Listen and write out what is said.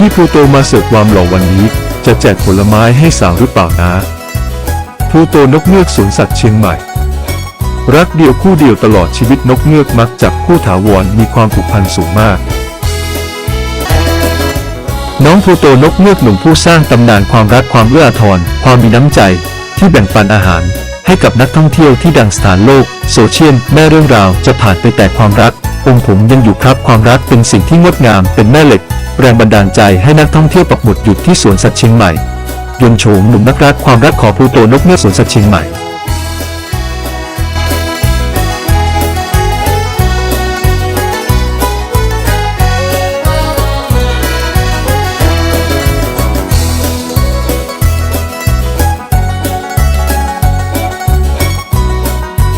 พี่พลูโตมาเสิร์ฟความหล่อวันนี้จะแจกผลไม้ให้สาวหรือเปล่านะพลูโตนกเงือกสวนสัตว์เชียงใหม่รักเดียวคู่เดียวตลอดชีวิตนกเงือกมักจับคู่ถาวรมีความผูกพันสูงมากน้องพลูโตนกเงือกหนุ่มผู้สร้างตำนานความรักความเอื้ออาทรความมีน้ำใจที่แบ่งปันอาหารให้กับนักท่องเที่ยวที่ดังสถานโลกโซเชียลแม่เรื่องราวจะผ่านไปแต่ความรักองค์ผมยังอยู่ครับความรักเป็นสิ่งที่งดงามเป็นแม่เหล็กแรงบันดาลใจให้นักท่องเที่ยวปักหมุดหยุดที่สวนสัตว์เชียงใหม่ยนต์โฉมหนุ่มนักรักความรักของพลูโตนกเงือกสวนสัตว์เชียงใหม่